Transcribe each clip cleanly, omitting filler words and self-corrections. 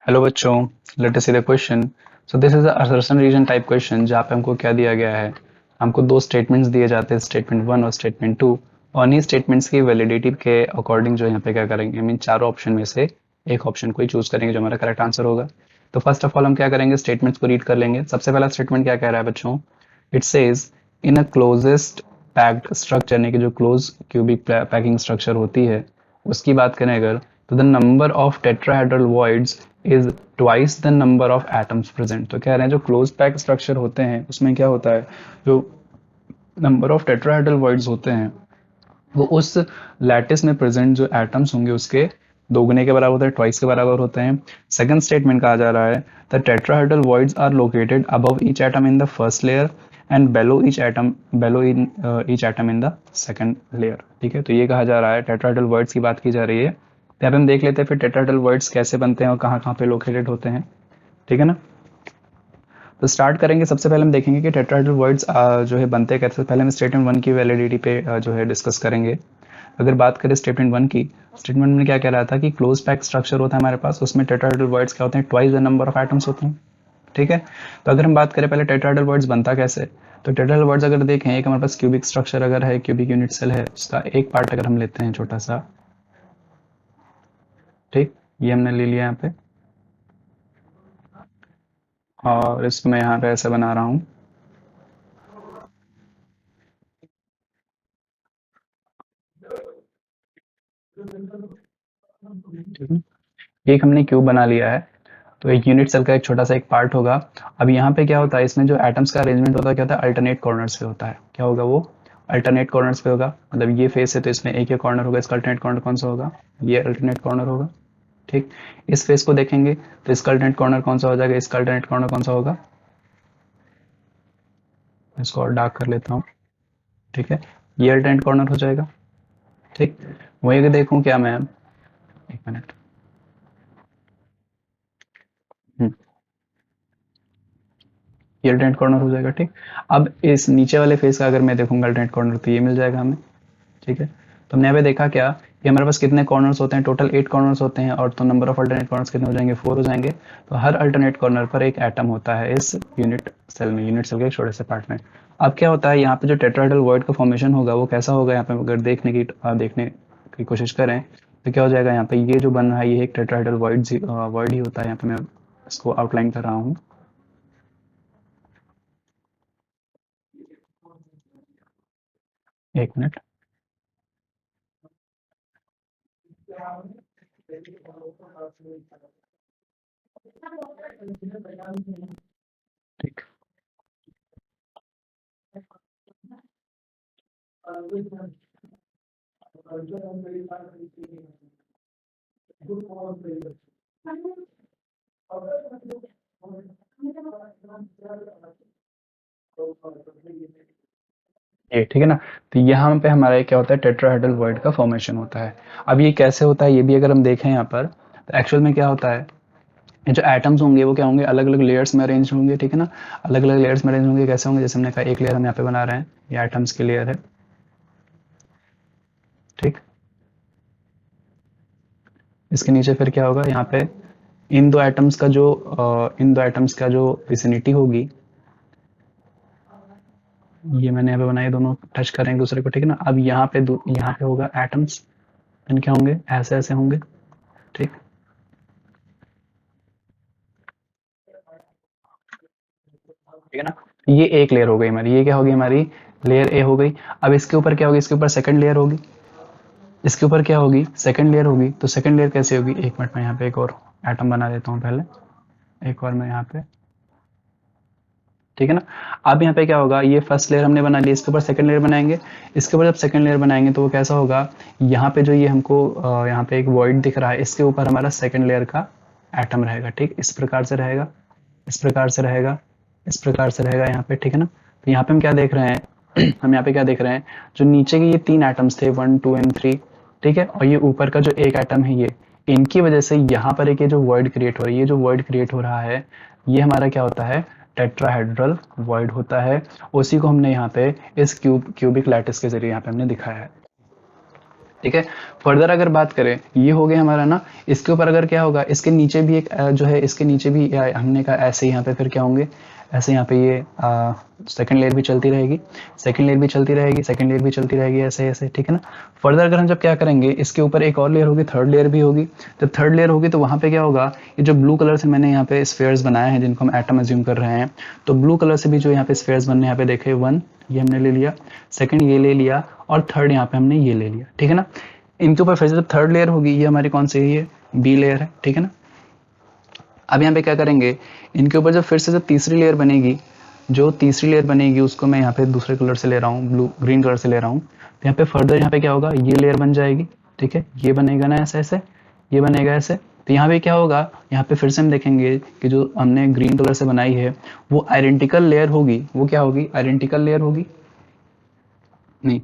Hello बच्चों, let us see the question. So this is a assertion reason type question जहाँ पे हमको क्या दिया गया है। हमको दो स्टेटमेंट्स दिए जाते हैं, स्टेटमेंट वन और स्टेटमेंट टू। और इन्हीं स्टेटमेंट्स की वैलिडिटी के अकॉर्डिंग जो यहाँ पे क्या करेंगे, मीन चारों ऑप्शन में से एक ऑप्शन को ही चूज करेंगे जो हमारा करेक्ट आंसर होगा। तो फर्स्ट ऑफ ऑल हम क्या करेंगे, स्टेटमेंट्स को रीड कर लेंगे। सबसे पहला स्टेटमेंट क्या कह रहा है बच्चों, it says in a closest packed structure, यानी कि जो क्लोज क्यूबिक पैकिंग स्ट्रक्चर होती है उसकी बात करें अगर, तो the number of tetrahedral voids is twice the number of atoms present. तो कह रहे हैं जो क्लोज पैक स्ट्रक्चर होते हैं उसमें क्या होता है, जो नंबर ऑफ टेट्राहेड्रल वॉइड्स होते हैं वो उस लैटिस में प्रेजेंट जो एटम्स होंगे उसके दोगुने के बराबर होते हैं, ट्वाइस के बराबर होते हैं। सेकंड स्टेटमेंट कहा जा रहा है the tetrahedral voids are located above each atom in the first layer and below each atom in the second layer। ठीक है, तो ये कहा जा रहा है, टेट्राहेड्रल वॉइड्स की बात की जा रही है। तो यहाँ पे हम देख लेते हैं फिर टेट्राहेड्रल वॉइड्स कैसे बनते हैं और कहाँ कहाँ पे लोकेटेड होते हैं। ठीक है ना, तो स्टार्ट करेंगे। सबसे पहले हम देखेंगे कि टेट्राहेड्रल वर्ड्स जो है बनते कैसे। पहले हम स्टेटमेंट वन की वैलिडिटी पे जो है डिस्कस करेंगे। अगर बात करें स्टेटमेंट वन की, स्टेटमेंट में क्या कह रहा था कि क्लोज पैक स्ट्रक्चर होता है हमारे पास, उसमें टेट्राहेड्रल वर्ड्स क्या होते हैं, twice the number of atoms होते हैं। ठीक है, तो अगर हम बात करें पहले टेट्राहेड्रल वर्ड्स बनता कैसे, तो टेट्राहेड्रल वर्ड्स अगर देखें, एक हमारे पास क्यूबिक स्ट्रक्चर अगर है, क्यूबिक यूनिट सेल है, उसका एक पार्ट अगर हम लेते हैं छोटा सा, ठीक, ये हमने ले लिया यहाँ पे, और इसको मैं यहाँ पे ऐसे बना रहा हूँ। ठीक है, एक हमने क्यूब बना लिया है, तो एक यूनिट सेल का एक छोटा सा एक पार्ट होगा। अब यहाँ पे क्या होता है, इसमें जो एटम्स का अरेंजमेंट होता है क्या होता है, अल्टरनेट कॉर्नर्स पे होता है। क्या होगा वो, अल्टरनेट कॉर्नर्स पे होगा। मतलब ये फेस है तो इसमें एक ही कॉर्नर होगा, इसका अल्टरनेट कॉर्नर कौन सा होगा, ये अल्टरनेट कॉर्नर होगा। ठीक, इस फेस को देखेंगे तो इसका अल्टरनेट कॉर्नर कौन सा हो जाएगा, इसका अल्टरनेट कॉर्नर कौन सा होगा, इसको और डार्क कर लेता हूँ। ठीक है, ये अल्टरनेट कॉर्नर हो जाएगा। ठीक, वही अगर देखूँ क्या मैं, एक मिनट, ये अल्टरनेट कॉर्नर हो जाएगा। ठीक, अब इस नीचे वाले फेस का अगर मैं देखूंगा अल्टरनेट कॉर्नर, तो ये मिल जाएगा हमें। ठीक है, तो हमने यहाँ पे देखा क्या कि हमारे पास कितने कॉर्नर्स होते हैं, टोटल 8 कॉर्नर्स होते हैं, और तो नंबर ऑफ अल्टरनेट कॉर्नर्स कितने हो जाएंगे, 4 हो जाएंगे। तो हर अल्टरनेट कॉर्नर पर एक एटम होता है इस यूनिट सेल में, यूनिट सेल के एक छोटे से पार्ट में। अब क्या होता है, यहाँ पे जो टेट्राहेड्रल वर्ड का फॉर्मेशन होगा वो कैसा होगा, यहाँ पे अगर देखने की कोशिश करें तो क्या हो जाएगा, यहाँ पे ये जो बन रहा है ये एक टेट्राहेड्रल वर्ड ही होता है। यहाँ पे मैं इसको आउटलाइन कर रहा हूँ। एक मिनट, ठीक, ये ठीक है ना। तो यहाँ पे हमारा क्या होता है, टेट्राहेड्रल वर्ड का फॉर्मेशन होता है। अब ये कैसे होता है ये भी अगर हम देखें यहाँ पर, तो एक्चुअल में क्या होता है, ये जो एटम्स होंगे वो क्या होंगे, अलग अलग लेयर्स में अरेंज होंगे। ठीक है ना, अलग अलग लेयर्स में अरेंज होंगे। कैसे होंगे, जैसे हमने कहा एक लेयर हम यहाँ पे बना रहे हैं, ये एटम्स की लेयर है। ठीक, इसके नीचे फिर क्या होगा, यहाँ पे इन दो एटम्स का जो विसिनिटी होगी, ये मैंने यहाँ पे बनाए, दोनों टच करेंगे एक दूसरे को। ठीक है ना, अब यहाँ पे होगा एटम्स, इनके होंगे ऐसे ऐसे होंगे। ठीक, ठीक है ना, ये एक लेयर हो गई हमारी, ये क्या होगी हमारी, लेयर ए हो गई। अब इसके ऊपर क्या होगी, इसके ऊपर सेकंड लेयर होगी, इसके ऊपर क्या होगी, सेकंड लेयर होगी। तो सेकंड लेयर कैसे होगी, एक मिनट में यहाँ पे एक और एटम बना देता हूँ पहले, एक और मैं यहाँ पे। ठीक है ना, अब यहाँ पे क्या होगा, ये फर्स्ट लेयर हमने बना ली, इसके ऊपर सेकंड लेयर बनाएंगे। इसके ऊपर जब सेकंड लेयर बनाएंगे तो वो कैसा होगा, यहाँ पे जो ये हमको यहाँ पे एक वॉइड दिख रहा है, इसके ऊपर हमारा सेकंड लेयर का एटम रहेगा। ठीक, इस प्रकार से रहेगा, इस प्रकार से रहेगा, इस प्रकार से रहेगा यहाँ पे। ठीक है ना, तो यहाँ पे हम क्या देख रहे हैं हम यहाँ पे क्या देख रहे हैं, जो नीचे के ये 3 एटम्स थे, 1 2 एंड 3। ठीक है, और ये ऊपर का जो एक एटम है ये, इनकी वजह से यहाँ पर एक ये जो वर्ड क्रिएट हो रहा है, ये जो वर्ड क्रिएट हो रहा है ये हमारा क्या होता है, टेट्राहेड्रल वर्ड होता है। उसी को हमने यहाँ पे इस क्यूबिक लैटिस के जरिए यहाँ पे हमने दिखाया है। ठीक है। फर्दर अगर बात करें, ये हो गया हमारा ना, इसके ऊपर अगर क्या होगा, इसके नीचे भी एक जो है, इसके नीचे भी हमने कहा ऐसे यहाँ पे फिर क्या होंगे, ऐसे यहाँ पे ये सेकंड लेयर भी चलती रहेगी, सेकंड लेयर भी चलती रहेगी, सेकंड लेयर भी चलती रहेगी, ऐसे ऐसे, ठीक है ना। फर्दर अगर हम जब क्या करेंगे, इसके ऊपर एक और लेयर होगी, थर्ड लेयर भी होगी। जब थर्ड लेयर होगी तो वहाँ पे क्या होगा, ये जो ब्लू कलर से मैंने यहाँ पे स्फेयर्स बनाए हैं जिनको हम एटम एज्यूम कर रहे हैं, तो ब्लू कलर से भी जो यहाँ पे स्फेयर्स बनने यहाँ पे देखे, वन ये हमने ले लिया, सेकंड ये ले लिया, और थर्ड यहाँ पे हमने ये ले लिया, ठीक है ना। इनके ऊपर फिर से जब थर्ड लेयर होगी, ये हमारी कौन सी है, ये बी लेयर है, ठीक है ना। अब यहाँ पे क्या करेंगे, इनके ऊपर जब फिर से जब तीसरी लेयर बनेगी, जो तीसरी लेयर बनेगी उसको मैं यहाँ पे दूसरे कलर से ले रहा हूँ, ब्लू ग्रीन कलर से ले रहा हूँ। तो यहाँ पे फर्दर यहाँ पे क्या होगा, ये लेयर बन जाएगी, ठीक है, ये बनेगा ना ऐसे ऐसे, ये बनेगा ऐसे। तो यहाँ पे क्या होगा, यहाँ पे फिर से हम देखेंगे कि जो हमने ग्रीन कलर से बनाई है वो आइडेंटिकल लेयर होगी, वो क्या होगी, आइडेंटिकल लेयर होगी, नहीं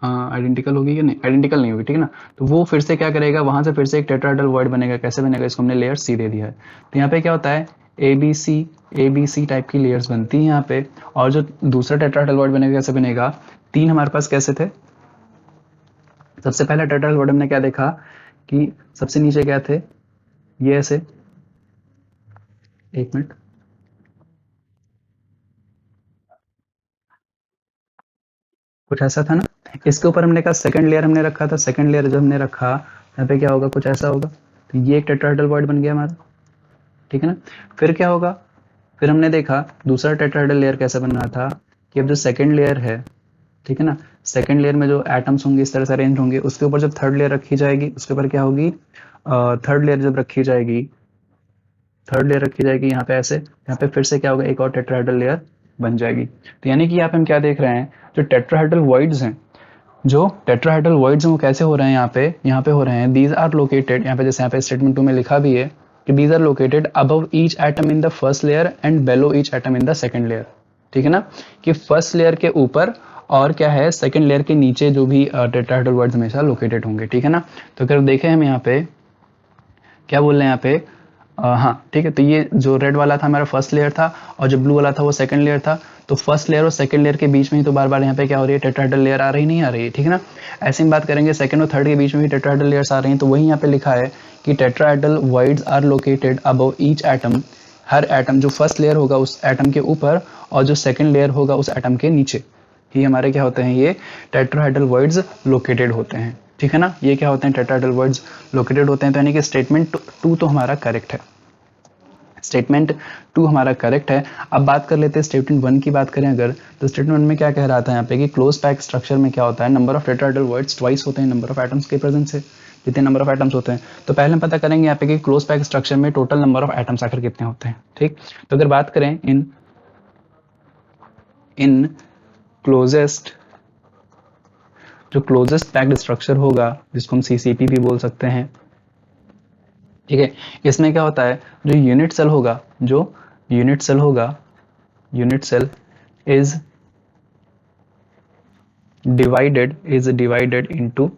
आइडेंटिकल होगी या नहीं, आइडेंटिकल नहीं होगी, ठीक है ना। तो वो फिर से क्या करेगा, वहां से फिर से एक टेट्राहेड्रल वर्ड बनेगा, कैसे बनेगा, इसको हमने लेयर सी दे दिया है। तो यहाँ पे क्या होता है, ए बी सी टाइप की लेयर्स बनती हैं यहाँ पे। और जो दूसरा टेट्राहेड्रल वर्ड बनेगा कैसे बनेगा, तीन हमारे पास कैसे थे, सबसे पहला टेट्राहेड्रल वर्ड हमने क्या देखा कि सबसे नीचे क्या थे, ये ऐसे, एक मिनट, कुछ ऐसा था ना। इसके ऊपर हमने कहा सेकंड लेयर हमने रखा था, सेकंड लेयर जब हमने रखा, यहाँ पे क्या होगा, कुछ ऐसा होगा। तो ये एक टेट्राहेड्रल वर्ड बन गया हमारा, ठीक है ना। फिर क्या होगा, फिर हमने देखा दूसरा टेट्राहेड्रल लेयर कैसे बन रहा था, कि अब जो सेकंड लेयर है, ठीक है ना, सेकंड लेयर में जो एटम्स होंगे इस तरह से अरेंज होंगे, उसके ऊपर जब थर्ड लेयर रखी जाएगी, उसके ऊपर क्या होगी, थर्ड लेयर जब रखी जाएगी, थर्ड लेयर रखी जाएगी यहाँ पे ऐसे, यहाँ पे फिर से क्या होगा, एक और टेट्राहेड्रल लेयर बन जाएगी। तो यानी कि यहाँ पे हम क्या देख रहे हैं, जो टेट्राहेड्रल वॉइड्स हैं, जो टेट्राहेड्रल वॉइड्स हैं वो कैसे हो रहे हैं, यहाँ पे हो रहे हैं, दीज आर लोकेटेड, यहाँ पे जैसे यहाँ पे स्टेटमेंट 2 में लिखा भी है कि these are located above each atom in the first layer and below each atom in the second layer, ठीक है ना। कि फर्स्ट लेयर के ऊपर और क्या है, सेकंड लेयर के नीचे जो भी टेट्राहेड्रल वर्ड्स हमेशा लोकेटेड होंगे, ठीक है ना। तो अगर देखें हम यहाँ पे क्या बोल रहे हैं यहाँ पे, हाँ ठीक है, तो ये जो रेड वाला था हमारा फर्स्ट लेयर था, और जो ब्लू वाला था वो सेकंड लेयर था। तो फर्स्ट लेयर और सेकंड लेयर के बीच में ही तो बार बार यहाँ पे क्या हो रही है, टेट्राहेड्रल लेयर आ रही नहीं आ रही है, ठीक है ना। ऐसे ही बात करेंगे सेकंड और थर्ड के बीच में भी टेट्राहेड्रल लेयर्स आ रही हैं, तो वही यहाँ पे लिखा है कि tetrahedral voids are located above each atom, हर एटम जो फर्स्ट लेयर होगा उस एटम के ऊपर, और जो सेकंड लेयर होगा उस एटम के नीचे ही हमारे क्या होते हैं, ये टेट्राहेड्रल वर्ड्स लोकेटेड होते हैं, ठीक है ना। ये क्या होते हैं, टेट्राहेड्रल वर्ड्स लोकेटेड होते हैं। तो यानी कि स्टेटमेंट 2 तो हमारा करेक्ट है, स्टेटमेंट 2 हमारा करेक्ट है। अब बात कर लेते हैं स्टेटमेंट 1 की, बात करें अगर, तो स्टेटमेंट 1 में क्या कह रहा था यहाँ पे कि क्लोज पैक स्ट्रक्चर में क्या होता है, number of tetrahedral words twice होते हैं नंबर ऑफ एटम्स के प्रेजेंस से, जितने नंबर ऑफ एटम्स होते हैं। तो पहले हम पता करेंगे यहाँ पे कि क्लोज पैक स्ट्रक्चर में टोटल नंबर ऑफ एटम्स आखिर कितने होते हैं, ठीक। तो अगर बात करें इन इन क्लोजेस्ट, जो क्लोजेस्ट पैक्ड स्ट्रक्चर होगा जिसको हम सीसीपी भी बोल सकते हैं, ठीक है। इसमें क्या होता है, जो यूनिट सेल होगा, जो यूनिट सेल होगा, unit cell is divided into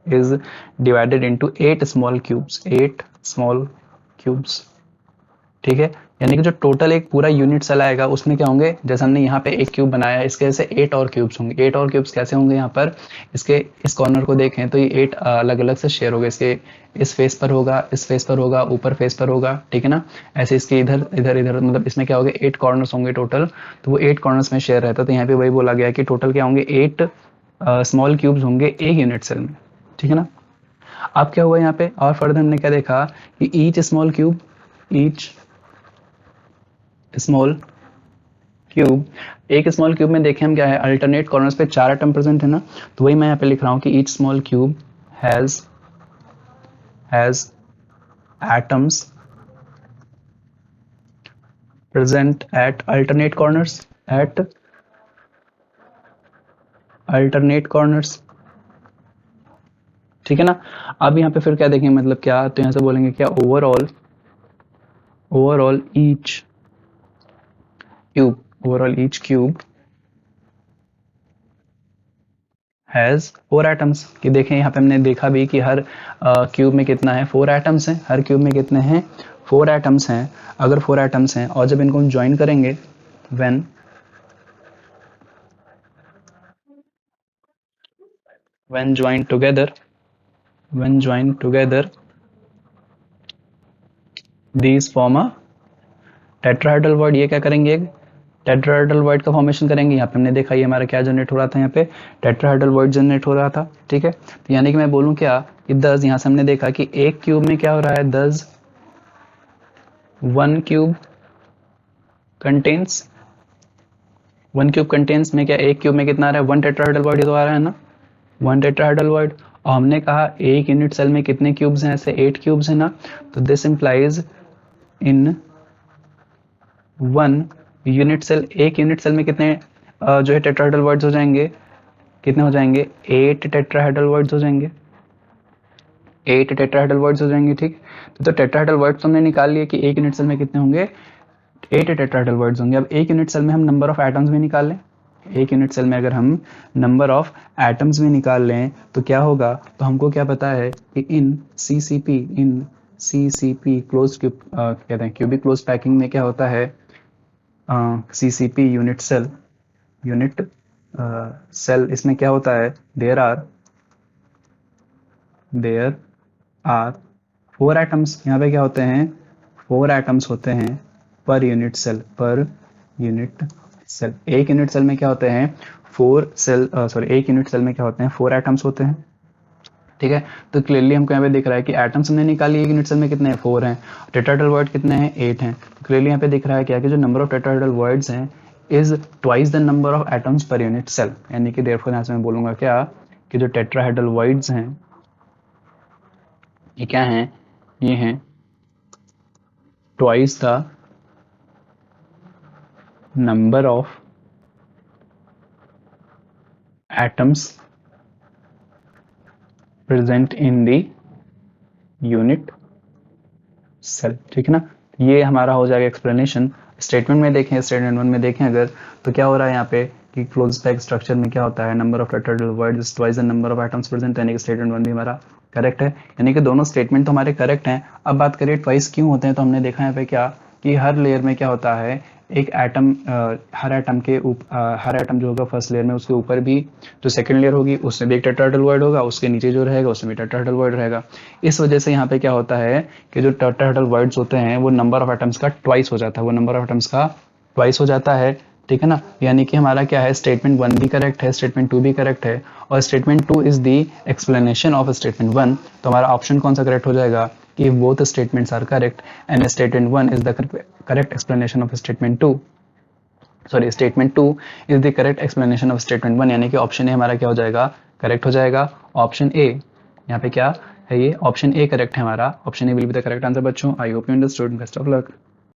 is divided into 8 small cubes, ठीक है। यानी कि जो टोटल एक पूरा यूनिट सेल आएगा उसमें क्या होंगे, जैसे हमने यहाँ पे एक क्यूब बनाया है, इसके जैसे 8 और क्यूब्स होंगे। 8 और क्यूब्स कैसे होंगे, यहाँ पर इसके इस कॉर्नर को देखें तो ये 8 अलग अलग से शेयर होगा, इसके इस फेस पर होगा, इस फेस पर होगा, ऊपर फेस पर होगा, ठीक है ना। ऐसे इसके इधर इधर इधर, मतलब इसमें क्या होगा, 8 कॉर्नर्स होंगे टोटल, तो वो 8 कॉर्नर्स में शेयर रहता है। तो यहाँ पे वही बोला गया कि टोटल क्या होंगे, 8 स्मॉल क्यूब्स होंगे एक यूनिट सेल में, ठीक है ना। अब क्या हुआ यहाँ पे, और फर्दर हमने क्या देखा कि ईच स्मॉल क्यूब, एक स्मॉल क्यूब में देखें हम क्या है, अल्टरनेट कॉर्नर्स पे 4 एटम प्रेजेंट है ना। तो वही मैं यहाँ पे लिख रहा हूँ कि each small cube has atoms present at alternate corners, ठीक है ना। अब यहाँ पे फिर क्या देखेंगे, मतलब क्या, तो यहाँ से बोलेंगे क्या, overall each cube has 4 atoms. कि देखें यहाँ पे हमने देखा भी कि हर क्यूब में कितना है, 4 एटम्स हैं, हर क्यूब में कितने हैं, 4 एटम्स हैं। अगर 4 एटम्स हैं और जब इनको हम ज्वाइन करेंगे, when join together, when joined together these form a tetrahedral word. ये क्या करेंगे, एक टेट्राहेड्रल वर्ड का फॉर्मेशन करेंगे। यहाँ पे हमने देखा ये हमारा क्या जनरेट हो रहा था, यहाँ पे टेट्राहेड्रल वर्ड जनरेट हो रहा था। ठीक है, तो यानी कि मैं बोलूँ क्या कि 10, यहाँ से हमने देखा कि एक क्यूब में क्या हो रहा है 10, 1 क्यूब कंटेन्स, 1 क्यूब कंटेन्स में क्या एक क्यूब में कितना आ रहा है 1 टेट्राहेड्रल वर्ड, ये तो आ रहा है ना 1 टेट्राहेड्रल वर्ड। और हमने कहा एक यूनिट सेल में कितने क्यूब्स हैं, ऐसे 8 क्यूब्स है ना, तो this implies in 1 unit cell, एक यूनिट सेल में कितने जो है टेट्राहेड्रल वर्ड्स हो जाएंगे, कितने हो जाएंगे 8 टेट्राहेड्रल वर्ड्स हो जाएंगे, 8 टेट्राहेड्रल वर्ड्स हो जाएंगे। ठीक, तो टेट्राहेड्रल वर्ड्स हमने निकाल लिए कि एक यूनिट सेल में कितने होंगे 8 टेट्राहेड्रल वर्ड्स होंगे। अब एक यूनिट सेल में हम नंबर ऑफ एटम्स भी निकाल लें, एक यूनिट सेल में अगर हम नंबर ऑफ एटम्स भी निकाल लें तो क्या होगा, तो हमको क्या पता है कि इन सीसीपी क्लोज कहते हैं क्यूबिक क्लोज पैकिंग में क्या होता है, सीसीपी यूनिट सेल इसमें क्या होता है, देयर आर 4 एटम्स। यहाँ पे क्या होते हैं 4 एटम्स होते हैं पर यूनिट सेल, एक यूनिट सेल में क्या होते हैं 4 सेल, एक यूनिट सेल में क्या होते हैं 4 एटम्स होते हैं। ठीक है, तो क्लियरली हमको यहाँ पे दिख रहा है कि एटम्स हमने निकाली, एक यूनिट सेल में कितने हैं 4 हैं, टेट्राहेड्रल वर्ड कितने हैं 8 हैं। तो क्लियरली यहाँ पे दिख रहा है क्या कि जो नंबर ऑफ टेट्राहेड्रल वर्ड्स हैं is twice the number of atoms per unit cell. यानी कि देयरफॉर यहाँ से मैं बोलूंगा क्या कि जो टेट्राहेड्रल वर्ड्स हैं ये क्या हैं, ये हैं twice the number of atoms present in the unit cell. ठीक है ना, ये हमारा हो जाएगा एक्सप्लेनेशन। स्टेटमेंट में देखें, स्टेटमेंट 1 में देखें अगर, तो क्या हो रहा है यहाँ पे कि क्लोज पैक स्ट्रक्चर में क्या होता है number of tetrahedral words twice the number of atoms present, यानी कि स्टेटमेंट 1 भी हमारा करेक्ट है, यानी कि दोनों स्टेटमेंट तो हमारे करेक्ट हैं। अब बात करिए ट्वाइस क्यों होते हैं, तो हमने देखा यहाँ पे क्या कि हर लेयर में क्या होता है एक एटम, हर एटम जो होगा फर्स्ट लेयर में उसके ऊपर भी जो सेकंड लेयर होगी उसमें भी एक टेट्राहेड्रल वर्ड होगा, उसके नीचे जो रहेगा उसमें भी टेट्राहेड्रल वर्ड रहेगा। इस वजह से यहाँ पे क्या होता है कि जो टेट्राहेड्रल वर्ड्स होते हैं वो नंबर ऑफ एटम्स का ट्वाइस हो जाता है, वो नंबर ऑफ एटम्स का ट्वाइस हो जाता है। ठीक है ना, यानी कि हमारा क्या है स्टेटमेंट 1 भी करेक्ट है, स्टेटमेंट 2 भी करेक्ट है, और statement 2 is the explanation of statement 1। तो हमारा ऑप्शन कौन सा करेक्ट हो जाएगा कि both statements are correct and statement 1 is the correct explanation of statement 2, sorry statement 2 is the correct explanation of statement 1, यानी कि ऑप्शन ए हमारा क्या हो जाएगा करेक्ट हो जाएगा। ऑप्शन ए यहाँ पे क्या है, ये ऑप्शन ए करेक्ट है हमारा, option A will be the correct answer बच्चों। I hope you understood, best of luck.